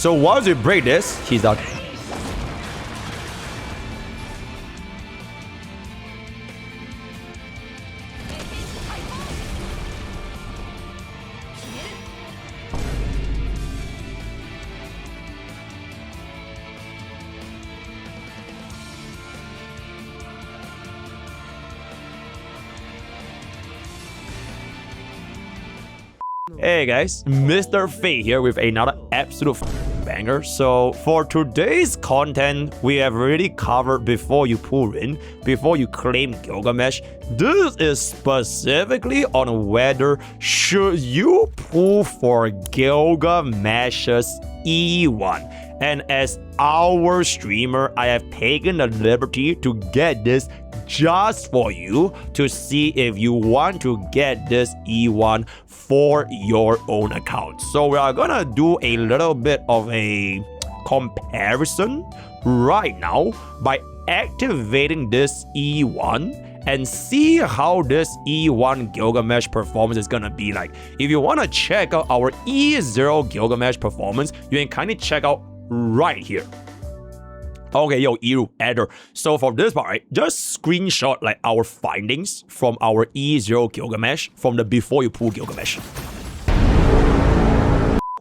So once we break this, he's done. Hey guys, MrPokke here with another absolute banger. So for today's content, we have already covered before you pull in, before you claim Gilgamesh. This is specifically on whether should you pull for Gilgamesh's E1. And as our streamer, I have taken the liberty to get this just for you to see if you want to get this E1 for your own account. So we are gonna do a little bit of a comparison right now by activating this E1 and see how this E1 Gilgamesh performance is gonna be like. If you wanna check out our E0 Gilgamesh performance, you can kindly check out right here. Okay, yo, E0 adder. So for this part, right, just screenshot like our findings from our E0 Gilgamesh from the before you pull Gilgamesh.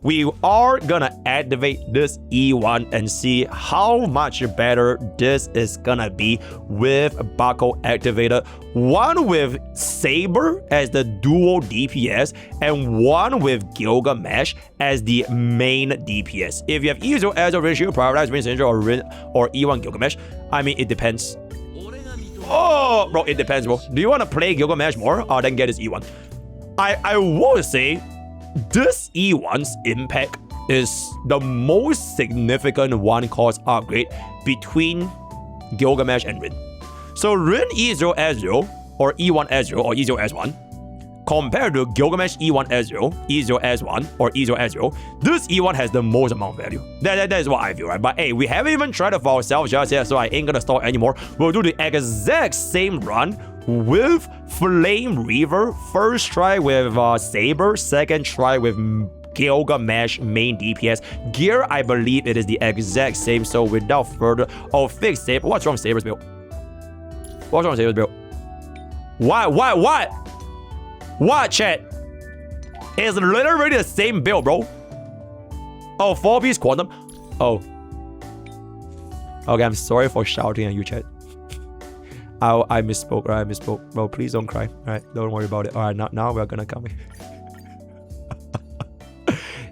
We are gonna activate this E1 and see how much better this is gonna be with Buckle activated. One with Saber as the dual DPS and one with Gilgamesh as the main DPS. If you have E0 as a ratio, prioritize Rin Central or E1 Gilgamesh. I mean, it depends. Oh, bro, it depends, bro. Do you want to play Gilgamesh more or then get this E1? I would say this E1's impact is the most significant one cost upgrade between Gilgamesh and Rin. So Rin E0 S0 or E1 S0 or E0 S1 compared to Gilgamesh E1 S0, E0 S1 or E0 S0, this E1 has the most amount of value. That is what I feel, right? But hey, we haven't even tried it for ourselves just yet, so I ain't gonna stall anymore. We'll do the exact same run with Flame Reaver. First try with Saber, second try with Gilgamesh main DPS. Gear, I believe it is the exact same, so without further... Oh, fix Saber. What's wrong with Saber's build? What's wrong with Saber's build? What, chat? It's literally the same build, bro. Oh, 4-piece quantum. Oh. Okay, I'm sorry for shouting at you, chat. I misspoke, right? I misspoke. Bro, please don't cry. Alright, don't worry about it. Alright, now we're gonna come.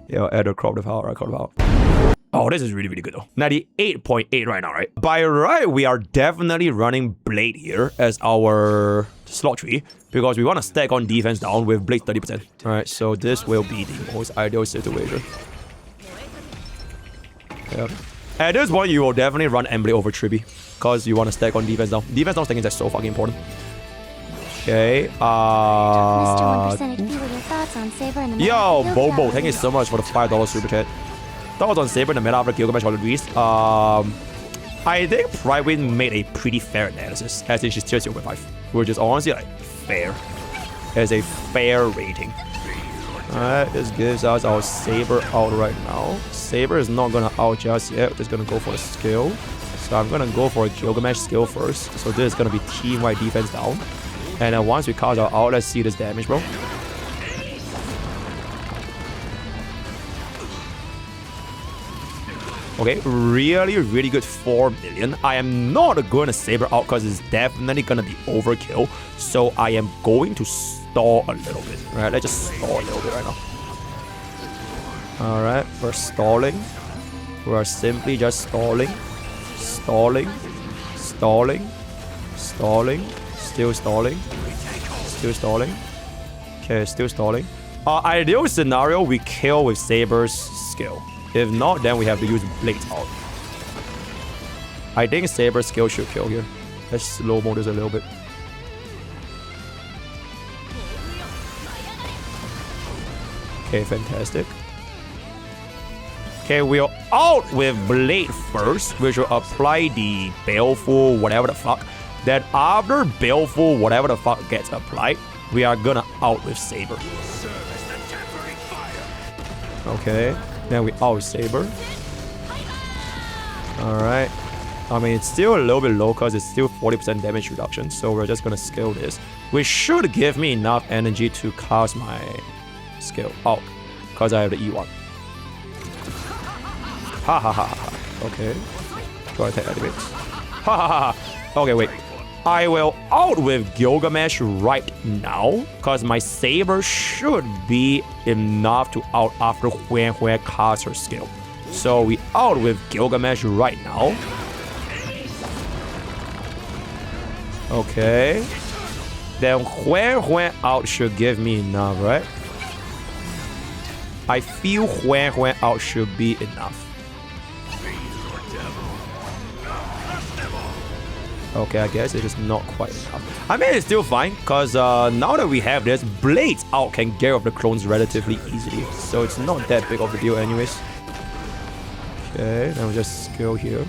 Yo, add a crop of power, right? Crop of power. Oh, this is really, really good though. 98.8 right now, right? By right, we are definitely running Blade here as our slot tree because we want to stack on defense down with Blade 30%. Alright, so this will be the most ideal situation. Yep. At this point, you will definitely run Emblade over Tribi because you want to stack on defense down. Defense down stacking is so fucking important. Okay, yo, Bobo, thank you so much for the $5 super chat. Thoughts on Saber in the meta after Gilgamesh got released? I think Private made a pretty fair analysis, as in she's tier 0.5, which is honestly like fair. As a fair rating. Alright, this gives us our Saber out right now. Saber is not gonna out just yet, we're just gonna go for a skill. So I'm gonna go for a Gilgamesh skill first. So this is gonna be team-wide defense down. And then once we cast our out, let's see this damage, bro. Okay, really, really good 4 million. I am not going to Saber out because it's definitely going to be overkill. So I am going to stall a little bit. Alright, let's just stall a little bit right now. Alright, we're stalling. We're simply just stalling. Stalling. Stalling. Stalling. Still stalling. Still stalling. Okay, still stalling. Ideal scenario, we kill with Saber's skill. If not, then we have to use Blades out. I think Saber's skill should kill here. Let's slow-mo this a little bit. Okay, fantastic. Okay, we're out with Blade first, which will apply the Baleful whatever the fuck. Then after Baleful whatever the fuck gets applied, we are gonna out with Saber. Okay. Then we out Saber. Alright. I mean, it's still a little bit low because it's still 40% damage reduction. So we're just gonna scale this. Which should give me enough energy to cast my skill out. Because I have the E1. Ha ha ha ha. Okay. Go attack activates. Ha ha ha. Okay, wait. I will out with Gilgamesh right now. Because my Saber should be enough to out after Huan casts her skill. So we out with Gilgamesh right now. Okay. Then Huan out should give me enough, right? I feel Huan out should be enough. Okay, I guess it is not quite enough. I mean, it's still fine, because now that we have this, Blades out can get off the clones relatively easily. So it's not that big of a deal anyways. Okay, then we'll just skill here.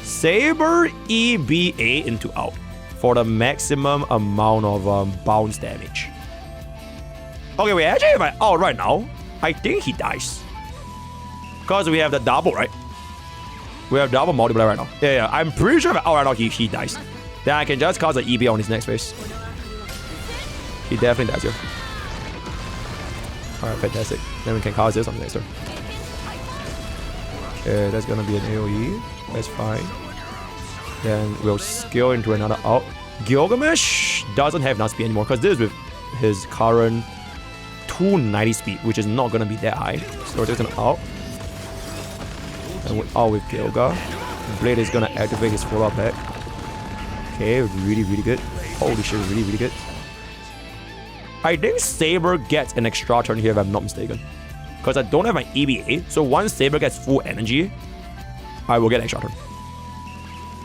Saber EBA into out for the maximum amount of bounce damage. Okay, wait, actually if I out right now, I think he dies. Because we have the double, right? We have double multiplier right now. Yeah, I'm pretty sure if I out right now, he dies. Then I can just cast an EBA on his next phase. He definitely dies here. Alright, fantastic. Then we can cast this on the next turn. Okay, that's gonna be an AoE. That's fine. Then we'll scale into another out. Gilgamesh doesn't have enough speed anymore because this is with his current 290 speed, which is not gonna be that high. So we're just gonna out. And we're out with Gilga. Blade is gonna activate his follow-up back. Okay, really, really good. Holy shit, really, really good. I think Saber gets an extra turn here if I'm not mistaken. Because I don't have my EBA, so once Saber gets full energy, I will get an extra turn.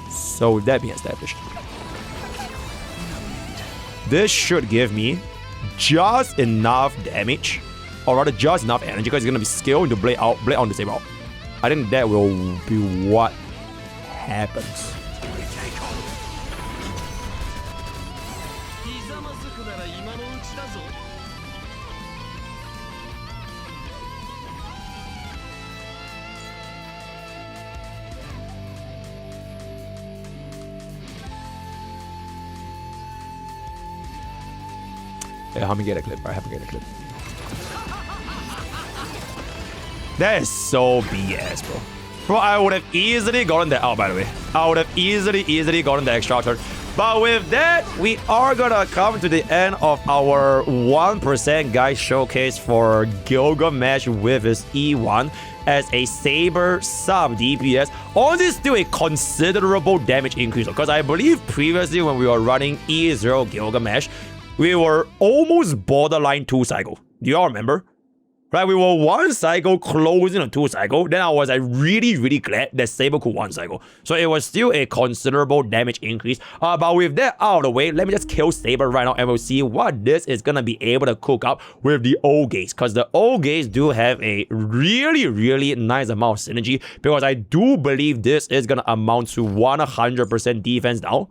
So with that being established, this should give me just enough damage, or rather just enough energy, because it's going to be scaled into Blade out, Blade on the Saber out. I think that will be what happens. Yeah, help me get a clip. Alright, help me get a clip. That is so BS, bro. Bro, I would have easily gotten that out, by the way. I would have easily gotten the extra turn. But with that, we are gonna come to the end of our 1% guide showcase for Gilgamesh with his E1 as a Saber sub DPS. Honestly, still a considerable damage increase, because I believe previously when we were running E0 Gilgamesh, we were almost borderline 2 cycle. Do you all remember? Right, we were 1 cycle closing a 2 cycle. Then I was like really glad that Saber could 1 cycle. So it was still a considerable damage increase. But with that out of the way, let me just kill Saber right now and we'll see what this is gonna be able to cook up with the old gates. Because the old gates do have a really nice amount of synergy. Because I do believe this is gonna amount to 100% defense down.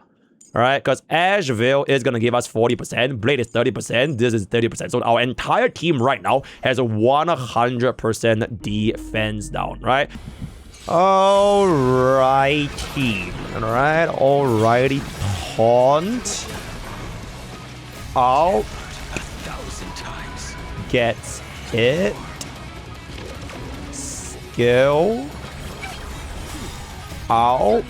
Alright, because Ash Veil is going to give us 40%, Blade is 30%, this is 30%. So our entire team right now has a 100% defense down, right? Alrighty. Alright, alrighty. Taunt. Out. 1,000 times. Gets hit. Skill. Out.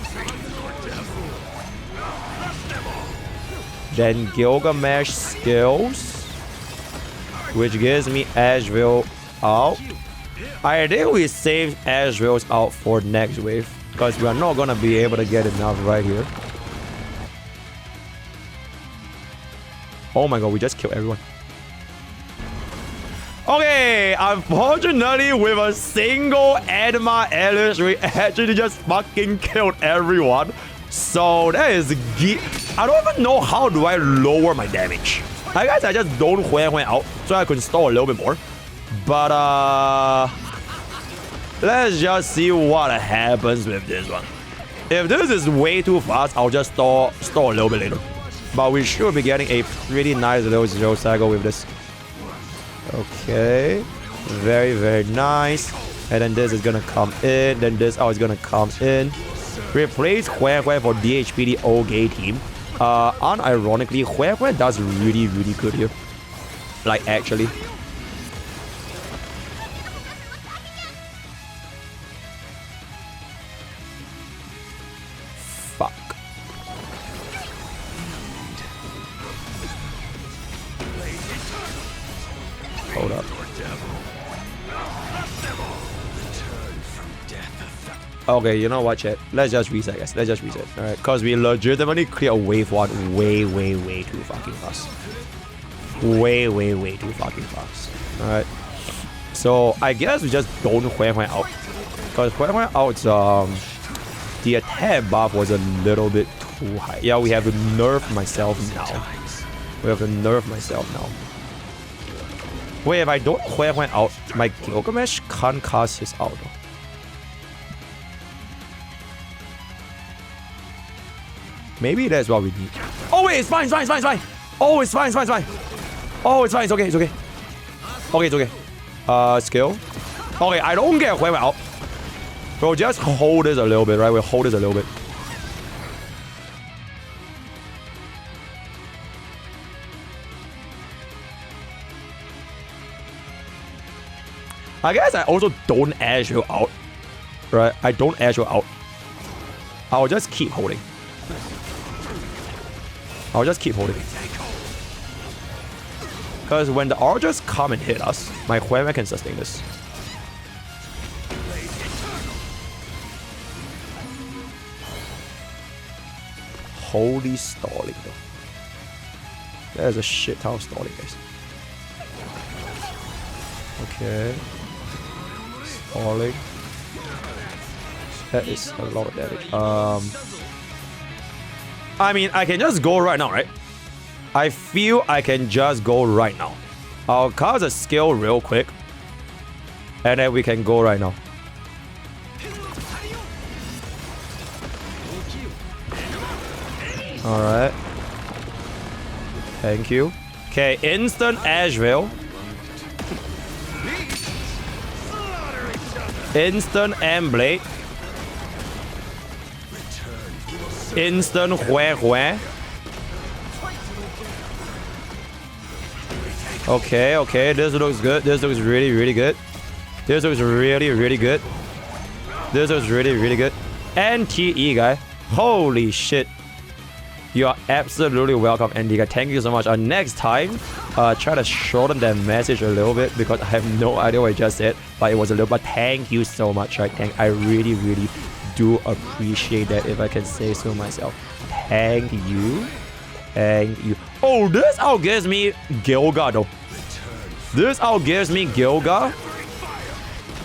Then Gilgamesh skills, which gives me Asheville out. I think we save Asheville's out for next wave, because we are not gonna be able to get enough right here. Oh my god, we just killed everyone. Okay, unfortunately, with a single Edma Ellis, we actually just fucking killed everyone. So that is I don't even know how do I lower my damage. I guess I just don't Huan out so I can store a little bit more. But let's just see what happens with this one. If this is way too fast, I'll just store a little bit later. But we should be getting a pretty nice little 0 cycle with this. Okay. Very, very nice. And then this is gonna come in. Then this is gonna come in. Replace Hue Hue for DHPD OG team. Unironically, Hue Hue does really, really good here. Like, actually. Fuck. Hold up. Okay, you know what, chat? Let's just reset, guys. Let's just reset. Alright, because we legitimately clear wave 1 way, way, way too fucking fast. Way, way, way too fucking fast. Alright. So, I guess we just don't Hue Hue out. Because Hue Hue out, the attack buff was a little bit too high. Yeah, we have to nerf myself now. We have to nerf myself now. Wait, if I don't Hue Hue out, my Gilgamesh can't cast his out. Maybe that's what we need. Oh wait, it's fine, it's fine, it's fine, it's fine. Oh, it's fine, it's fine, it's fine. Oh, it's fine, it's okay, it's okay. Okay, it's okay. Skill. Okay, I don't get Hue Hue out. We'll just hold this a little bit, right? We'll hold this a little bit. I guess I also don't Azure out. Right? I don't Azure out. I'll just keep holding. I'll just keep holding. Because when the archers come and hit us, my Hue Hue can sustain this. Holy stalling though. There's a shit ton of stalling, guys. Okay. Stalling. That is a lot of damage. I mean, I can just go right now, right? I feel I can just go right now. I'll cast a skill real quick. And then we can go right now. Alright. Thank you. Okay, instant Asheville. Instant Emblade. Instant Hue Hue. Okay, okay, this looks good. This looks really, really good. This looks really, really good. This looks really, really good. NTE guy. Holy shit. You are absolutely welcome, NTE guy. Thank you so much. Next time, try to shorten that message a little bit because I have no idea what I just said, but it was a little. But thank you so much. I really, really do appreciate that, if I can say so myself. Thank you. Thank you. Oh, this outgives me Gilga though. This outgives me Gilga.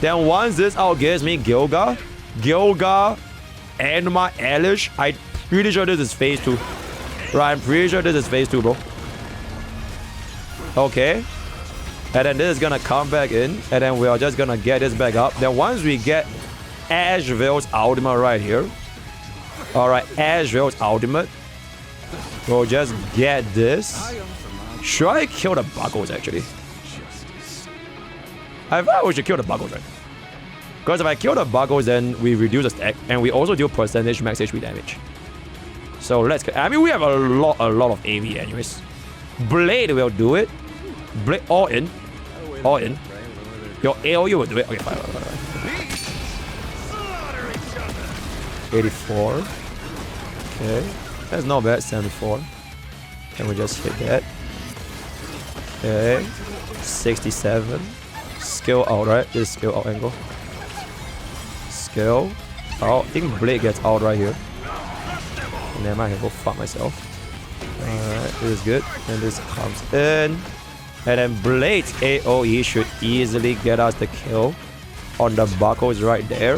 Then once this outgives me Gilga and my Elish, I'm pretty sure this is phase 2. Right, I'm pretty sure this is phase 2, bro. Okay. And then this is gonna come back in. And then we are just gonna get this back up. Then once we get Asheville's ultimate right here. Alright, Asheville's ultimate. We'll just get this. Should I kill the buckles actually? I thought we should kill the buckles, right? Because if I kill the buckles, then we reduce the stack. And we also do percentage max HP damage. So let's... I mean, we have a lot of AV anyways. Blade will do it. Blade all in. All in. Your AoE will do it. Okay, fine. 84. Okay. That's not bad. 74. Can we just hit that? Okay. 67. Skill out, right? This is skill out angle. Skill out. I think Blade gets out right here. And then I can go fuck myself. Alright, this is good. And this comes in. And then Blade's AoE should easily get us the kill on the buckles right there.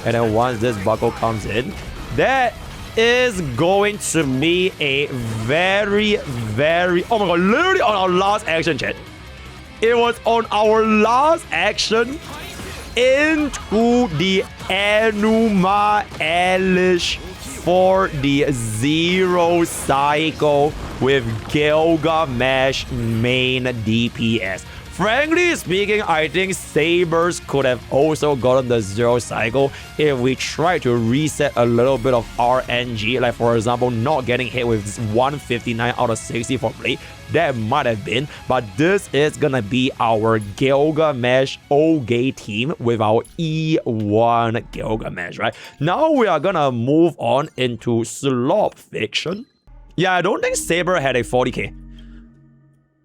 And then once this buckle comes in, that is going to be a very, very... Oh my god, literally on our last action, chat. It was on our last action into the Enuma Elish for the 0 cycle with Gilgamesh main DPS. Frankly speaking, I think Sabers could have also gotten the 0 cycle if we tried to reset a little bit of RNG, like for example, not getting hit with 159 out of 60 for play. That might have been, but this is gonna be our Gilgamesh OG team with our E1 Gilgamesh, right? Now we are gonna move on into Slop Fiction. Yeah, I don't think Saber had a 40k.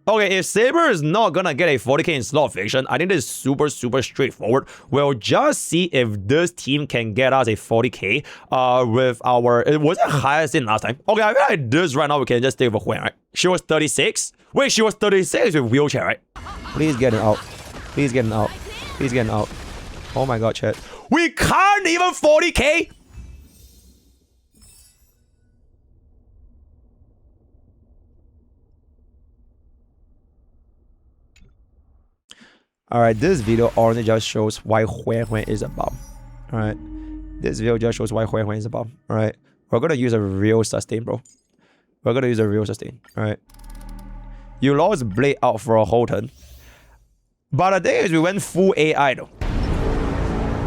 Okay, if Saber is not gonna get a 40k in Slot Fiction, I think this is super straightforward. We'll just see if this team can get us a 40k with our... It was it highest than last time? Okay, I feel like this right now we can just stay with Huen, right? She was 36? Wait, she was 36 with wheelchair, right? Please get it out. Please get it out. Please get it out. Oh my god, chat. We can't even 40k? Alright, this video only just shows why Huen is a bum. Alright. This video just shows why Huen is a bum. Alright. We're gonna use a real sustain, bro. We're gonna use a real sustain. Alright. You lost Blade out for a whole turn. But the thing is, we went full AI though.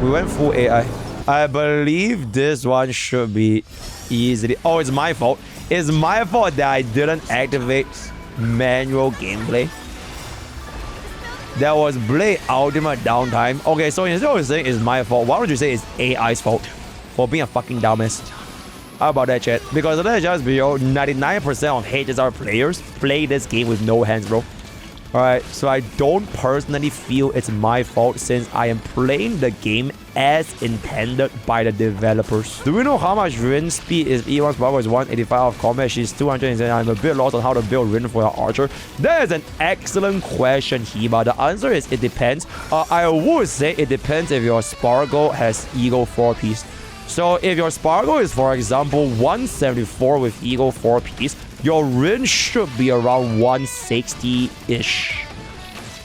We went full AI. I believe this one should be easily... Oh, it's my fault. It's my fault that I didn't activate manual gameplay. There was Blade ultimate downtime. Okay, so instead of saying it's my fault, why don't you say it's AI's fault for being a fucking dumbass? How about that, chat? Because let's just be real, 99% of HSR players play this game with no hands, bro. Alright, so I don't personally feel it's my fault since I am playing the game as intended by the developers. Do we know how much Rin speed is? E1's power is 185 of combat. She's 200. I'm a bit lost on how to build Rin for your archer. That is an excellent question, Hiba. The answer is it depends. I would say it depends if your Spargo has Eagle 4-piece. So if your Spargo is, for example, 174 with Eagle 4-piece, your Rin should be around 160-ish.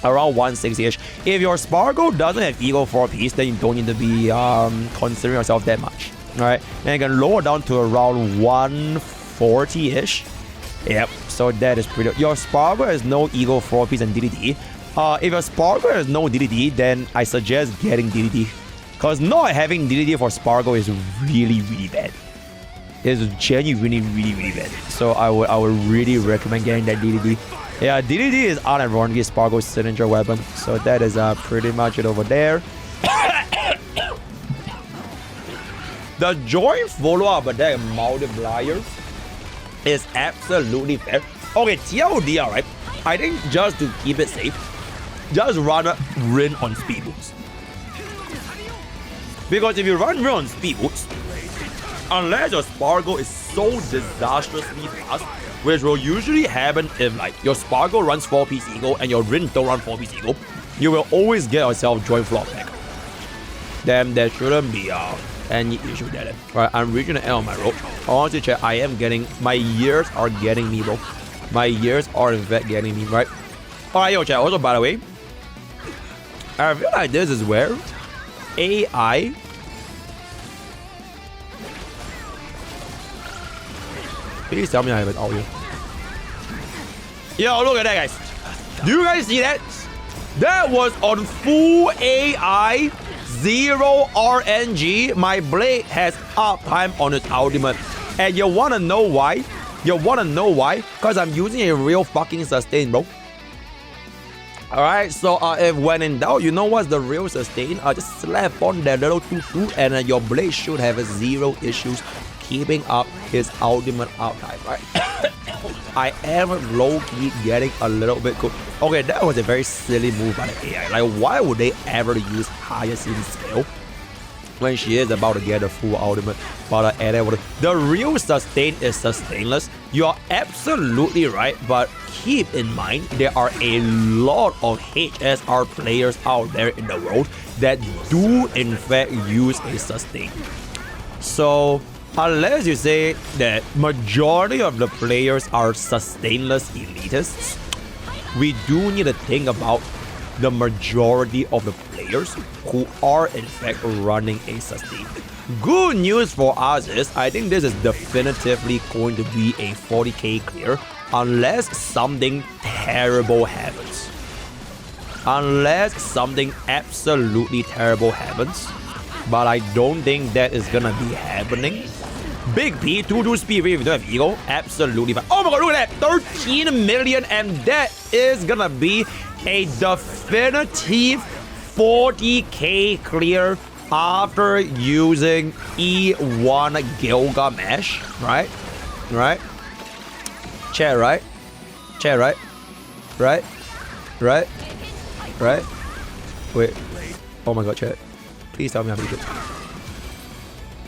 Around 160-ish. If your Spargo doesn't have Eagle 4-piece, then you don't need to be considering yourself that much. Alright? And you can lower down to around 140-ish. Yep. So that is pretty... Your Spargo has no Eagle 4-piece and DDD. If your Spargo has no DDD, then I suggest getting DDD. Because not having DDD for Spargo is really bad. It's genuinely really bad. So I would really recommend getting that DDD. Yeah, DDD is unironically Spargo's signature weapon. So that is pretty much it over there. The joint follow-up attack multiplier is absolutely fair. Okay, TLD, alright. I think just to keep it safe, just run a Rin on speed boots. Because if you run Rin on speed boots, unless your Spargo is so disastrously fast, which will usually happen if like your Spargo runs 4-piece Eagle and your Rin don't run 4-piece Eagle, you will always get yourself joint flop back. Then there shouldn't be any issue there. Alright, I'm reaching the end of my rope. I want to check. I am getting... My ears are getting me, bro. My ears are in fact getting me, right? Alright, yo, chat. Also, by the way, I feel like this is where AI... Please tell me I have it all here. Yo, look at that, guys. Do you guys see that? That was on full AI, 0 RNG. My Blade has uptime on its ultimate. And you wanna know why? You wanna know why? Because I'm using a real fucking sustain, bro. Alright, so if when in doubt, you know what's the real sustain? Just slap on that little tutu and your Blade should have 0 issues keeping up his ultimate outtime, right? I am low-key getting a little bit cool. Okay, that was a very silly move by the AI. Like, why would they ever use Hyacinth Scale when she is about to get a full ultimate? But the real sustain is sustainless. You are absolutely right, but keep in mind there are a lot of HSR players out there in the world that do in fact use a sustain. So unless you say that majority of the players are sustainless elitists, we do need to think about the majority of the players who are in fact running a sustain. Good news for us is I think this is definitively going to be a 40k clear unless something terrible happens. Unless something absolutely terrible happens. But I don't think that is gonna be happening. Big P, 2 speed if you don't have E0. Absolutely fine. Oh my god, look at that. 13 million, and that is gonna be a definitive 40k clear after using E1 Gilgamesh. Right? Right? Chat, right? Chat, right? Right? Right? Right? Wait. Oh my god, chat. Please tell me how to do it.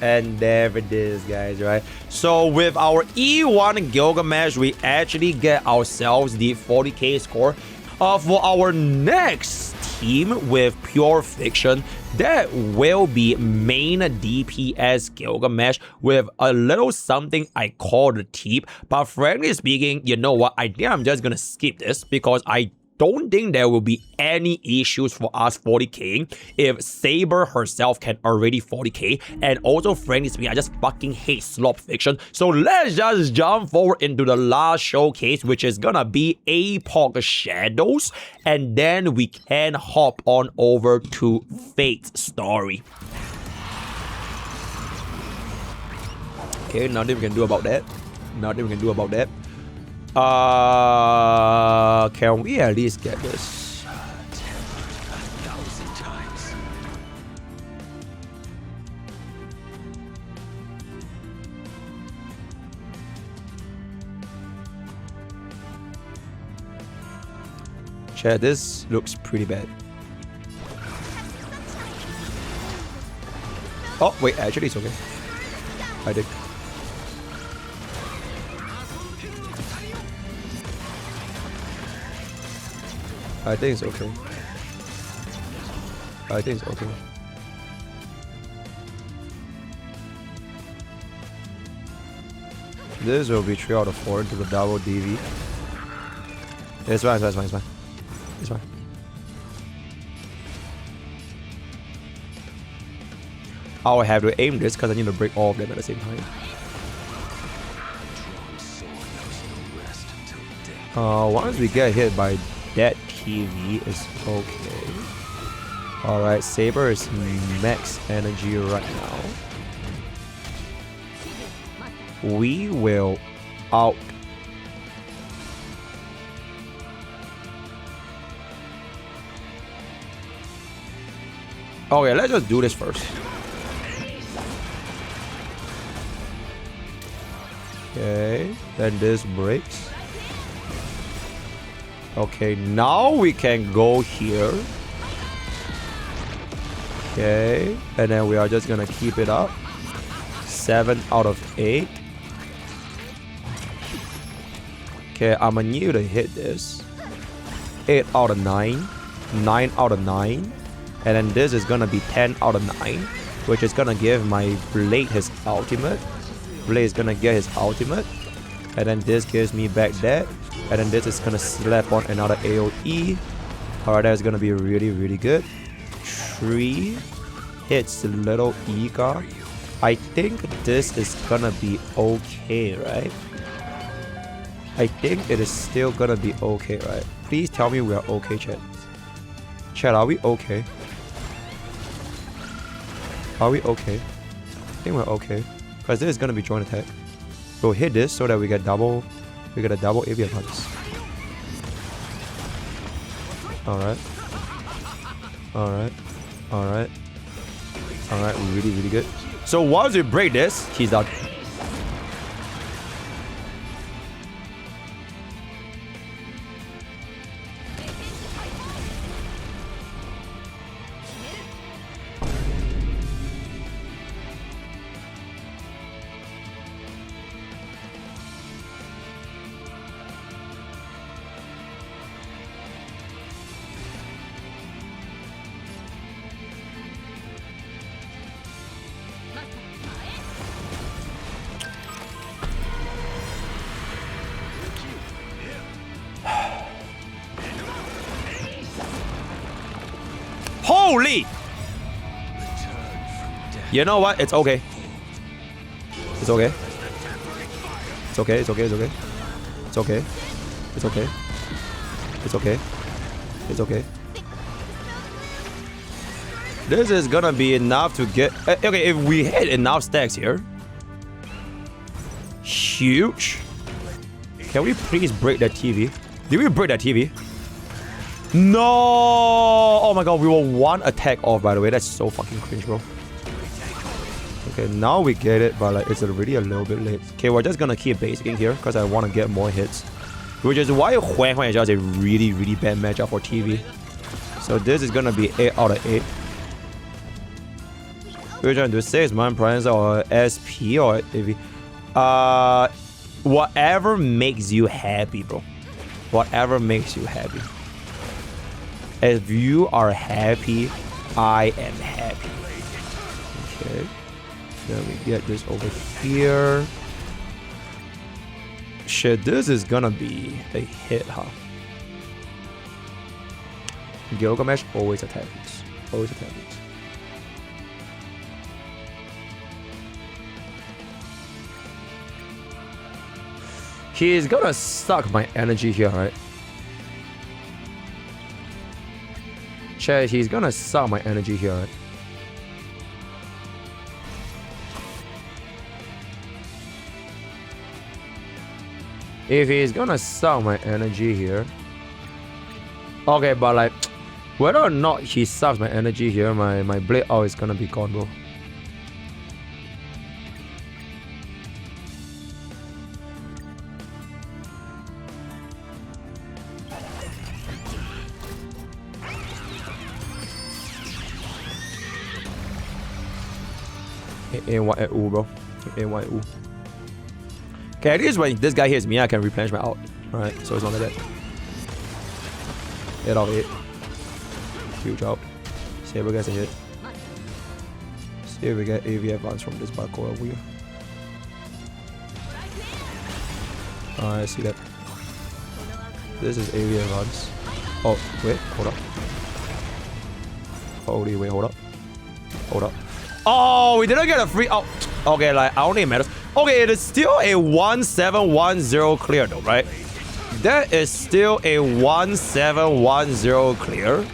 And there it is, guys, right? So with our E1 Gilgamesh, we actually get ourselves the 40k score. For our next team with Pure Fiction, that will be Main DPS Gilgamesh with a little something I call the tip. But frankly speaking, you know what? I think I'm just gonna skip this because I don't think there will be any issues for us 40k if Saber herself can already 40k. And also, frankly speaking, I just fucking hate slop fiction. So let's just jump forward into the last showcase, which is gonna be Apocalyptic Shadows, and then we can hop on over to Fate's story. Okay, nothing we can do about that. Nothing we can do about that. Can we at least get this? Chat, this looks pretty bad. Oh, wait, actually it's okay. I think. I think it's okay. I think it's okay. This will be 3 out of 4 into the double DV. It's fine, it's fine, it's fine, it's fine. It's fine. I'll have to aim this because I need to break all of them at the same time. Once we get hit by that TV is okay. Alright, Saber is max energy right now. We will out. Okay, let's just do this first. Okay, then this breaks. Okay, now we can go here. Okay, and then we are just gonna keep it up. 7 out of 8. Okay, I'm gonna need to hit this. 8 out of 9. 9 out of 9. And then this is gonna be 10 out of 9, which is gonna give my Blade his ultimate. Blade is gonna get his ultimate. And then this gives me back that. And then this is gonna slap on another AoE. Alright, that's gonna be really, really good. 3 hits the little Ega. I think this is gonna be okay, right? I think it is still gonna be okay, right? Please tell me we are okay, chat. Chat, are we okay? Are we okay? I think we're okay. Because this is gonna be joint attack. We'll hit this so that we get a double AV punch. Alright. Alright. Alright. Alright, really, really good. So once we break this, he's done. Holy! You know what? It's okay. It's okay. It's okay. It's okay. It's okay. It's okay. It's okay. It's okay. It's okay. This is gonna be enough to get... okay, if we hit enough stacks here... huge. Can we please break that TV? Did we break that TV? No! Oh my god, we were one attack off, by the way. That's so fucking cringe, bro. Okay, now we get it, but like, it's already a little bit late. Okay, we're just gonna keep basicing here because I want to get more hits. Which is why Huang Huang is just a really, really bad matchup for TV. So this is gonna be 8 out of 8. We're trying to say is Mind Price or SP or AV. Whatever makes you happy, bro. Whatever makes you happy. If you are happy, I am happy. Okay. Then we get this over here. Shit, this is gonna be a hit, huh? Gilgamesh always attack these. Always attack these. He's gonna suck my energy here, right? Chat, he's gonna suck my energy here, right? If he's gonna suck my energy here... okay, but like... whether or not he sucks my energy here, my blade out is gonna be gone, bro. A1 at U, bro. A1 at U. Okay, at least when this guy hits me, I can replenish my ult. Alright, so it's not like that. 8 out of 8. Huge out. Saber gets a hit. See if we get AV advance from this Bako over here. I see that. This is AV advance. Oh, wait, hold up. Holy wait, hold up. Hold up. Oh, we didn't get a free out. Okay, like, I don't think it matters. Okay, it is still a 1710 clear though, right? That is still a 1710 clear.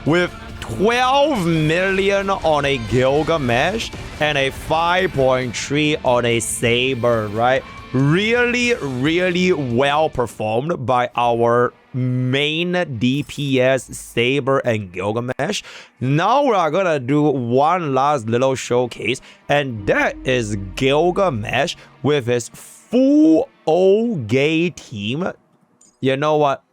With 12 million on a Gilgamesh and a 5.3 on a Saber, right? Really, really well performed by our main DPS Saber and Gilgamesh. Now we are gonna do one last little showcase, and that is Gilgamesh with his full O-Gay team. You know what?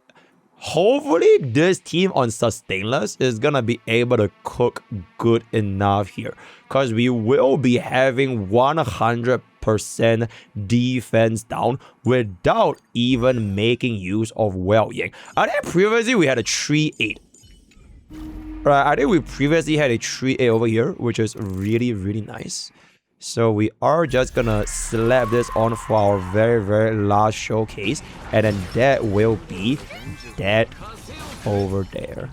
Hopefully this team on Sustainless is gonna be able to cook good enough here, because we will be having 100% defense down without even making use of Well Yang. I think previously we had a 3-8. Right, I think we previously had a 3-8 over here, which is really, really nice. So we are just gonna slap this on for our very, very last showcase, and then that will be that over there.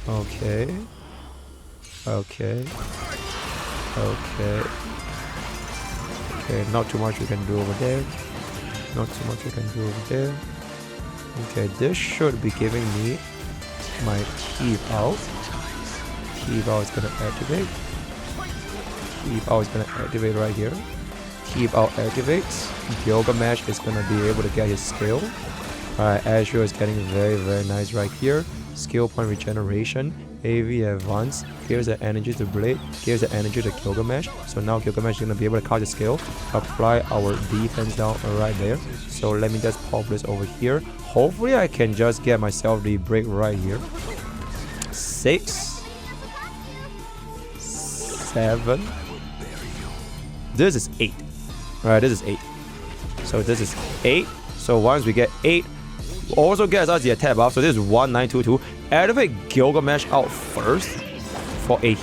Okay. Okay. Okay. Okay, not too much we can do over there. Not too much we can do over there. Okay, this should be giving me my teeth out. Teeth out is gonna activate. Teeth out is gonna activate right here. Teeth out activates. Gilgamesh is gonna be able to get his skill. Alright, Azure is getting very, very nice right here. Skill point regeneration. AV advance. Gives the energy to Blade. Gives the energy to Gilgamesh. So now Gilgamesh is gonna be able to cast the skill. Apply our defense down right there. So let me just pop this over here. Hopefully I can just get myself the break right here. 6. 7. This is 8. Alright, this is 8. So this is 8. So once we get 8, also gets us the attack buff. So this is 1922. Activate Gilgamesh out first for a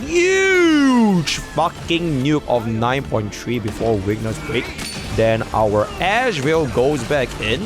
huge fucking nuke of 9.3 before weakness break. Then our Asheville goes back in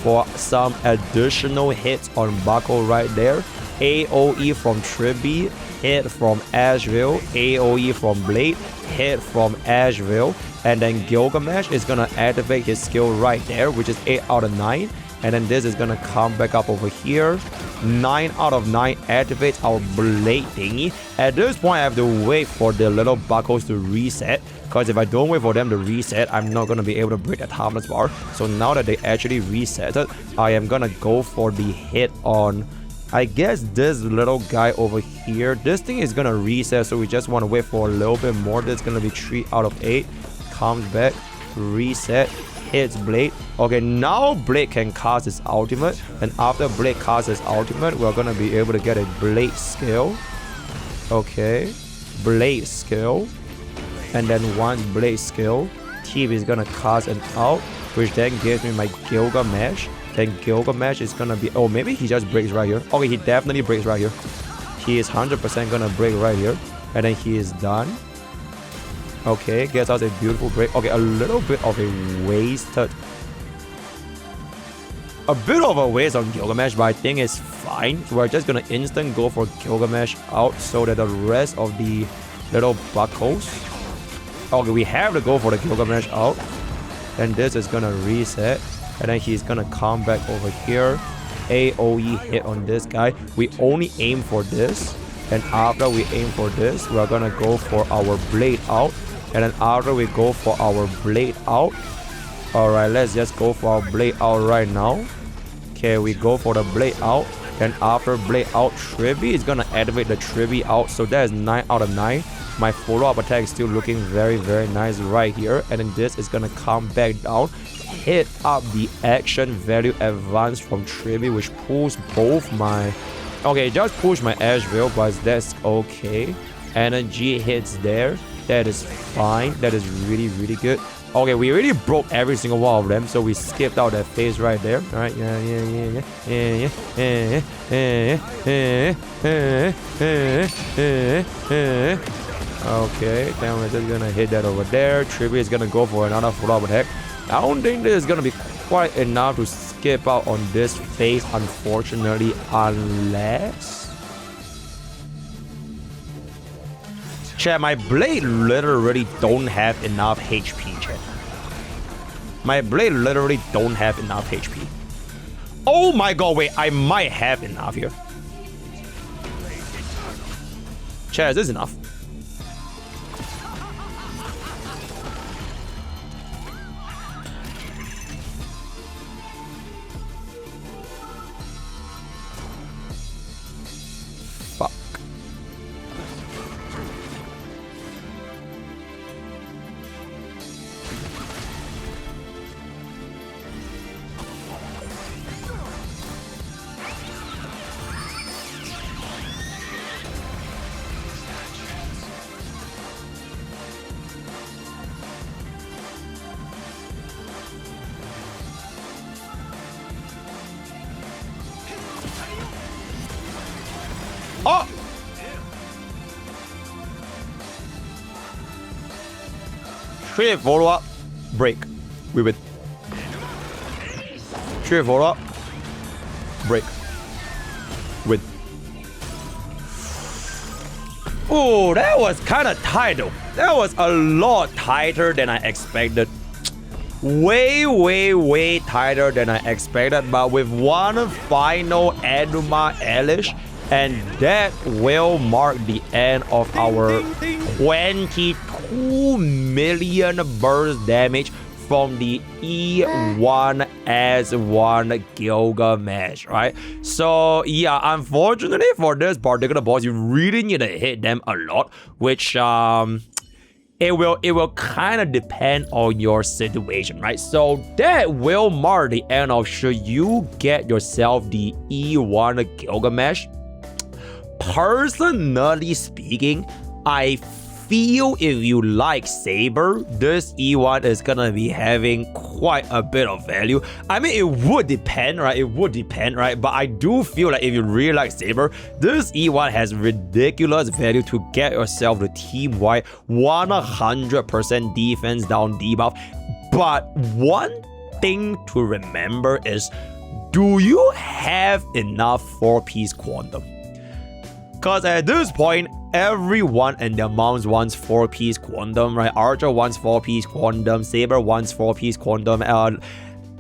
for some additional hits on Bako right there. AoE from Tribi, hit from Asheville, AoE from Blade, hit from Asheville, and then Gilgamesh is gonna activate his skill right there, which is 8 out of 9, and then this is gonna come back up over here. 9 out of 9 activates our blade thingy. At this point, I have to wait for the little buckles to reset. Because if I don't wait for them to reset, I'm not going to be able to break the toughness bar. So now that they actually resetted, I am going to go for the hit on, I guess, this little guy over here. This thing is going to reset, so we just want to wait for a little bit more. That's going to be 3 out of 8. Comes back, reset, hits Blade. Okay, now Blade can cast his ultimate. And after Blade casts his ultimate, we're going to be able to get a Blade skill. Okay, Blade skill. And then once Blade skill, Team is gonna cast an out, which then gives me my Gilgamesh. Then Gilgamesh is gonna be, oh, maybe he just breaks right here. Okay, he definitely breaks right here. He is 100% gonna break right here. And then he is done. Okay, gets us a beautiful break. Okay, a little bit of a wasted. A bit of a waste on Gilgamesh, but I think it's fine. So we're just gonna instant go for Gilgamesh out so that the rest of the little buckles. Okay, we have to go for the Gilgamesh out. And this is gonna reset. And then he's gonna come back over here. AoE hit on this guy. We only aim for this. And after we aim for this, we're gonna go for our blade out. And then after we go for our blade out. Alright, let's just go for our blade out right now. Okay, we go for the blade out. Then after blade out, Tribby is gonna activate the Tribby out. So that is 9 out of 9. My follow-up attack is still looking very, very nice right here. And then this is gonna come back down. Hit up the action value advance from Tribby, which pulls both my... Okay, just push my Asheville, but that's okay. Energy hits there. That is fine. That is really, really good. Okay, we already broke every single one of them, so we skipped out that phase right there. Alright, okay, then we're just gonna hit that over there. Tribby is gonna go for another follow-up attack. I don't think this is gonna be quite enough to skip out on this phase, unfortunately, unless... Chat, my blade literally don't have enough HP, chat. My blade literally don't have enough HP. Oh my god, wait, I might have enough here. Chat, is this enough? Oh! Three follow-up, break. We win. Three follow-up, break. Win. Oh, that was kind of tight though. That was a lot tighter than I expected. Way tighter than I expected. But with one final Enuma Elish, and that will mark the end of our 22 million burst damage from the E1 as 1 Gilgamesh, right? So yeah, unfortunately for this particular boss, you really need to hit them a lot, which it will kind of depend on your situation, right? So that will mark the end of should you get yourself the E1 Gilgamesh. Personally speaking, I feel if you like Saber, this E1 is gonna be having quite a bit of value. I mean, it would depend, right? It would depend, right? But I do feel like if you really like Saber, this E1 has ridiculous value to get yourself the team-wide 100% defense down debuff. But one thing to remember is, do you have enough 4-piece quantum? Because at this point, everyone in their mounts wants 4-piece quantum, right? Archer wants 4-piece quantum, Saber wants 4-piece quantum,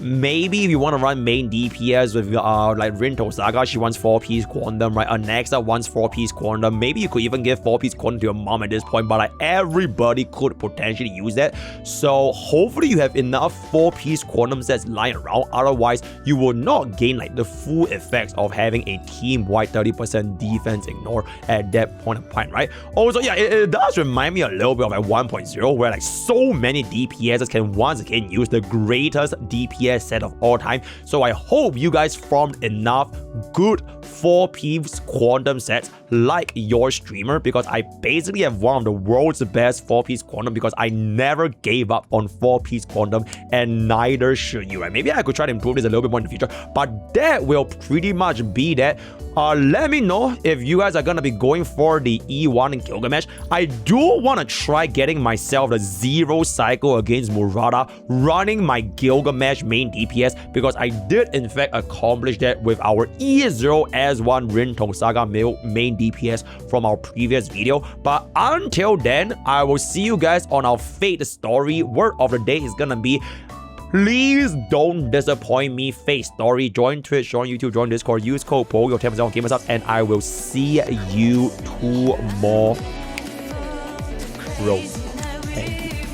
maybe if you want to run main DPS with like Tohsaka, she wants 4-piece quantum, right? Anaxa wants 4-piece quantum. Maybe you could even give 4-piece quantum to your mom at this point, but like everybody could potentially use that. So hopefully you have enough 4-piece quantum sets lying around. Otherwise, you will not gain like the full effects of having a team-wide 30% defense ignore at that point of time, right? Also, yeah, it does remind me a little bit of like 1.0, where like so many DPSs can once again use the greatest DPS set of all time. So I hope you guys formed enough good 4-piece quantum sets like your streamer, because I basically have one of the world's best 4-piece quantum, because I never gave up on 4-piece quantum, and neither should you, right? Maybe I could try to improve this a little bit more in the future, but that will pretty much be that. Let me know if you guys are gonna be going for the E1 Gilgamesh. I do want to try getting myself the 0 cycle against Murata, running my Gilgamesh main DPS, because I did in fact accomplish that with our E0 S1 Rin Tohsaka main DPS from our previous video. But until then, I will see you guys on our Fate story. Word of the day is gonna be, please don't disappoint me. Fate story. Join Twitch, join YouTube, join Discord. Use code POKE, your 10% on GamersUp, and I will see you tomorrow. Thank you.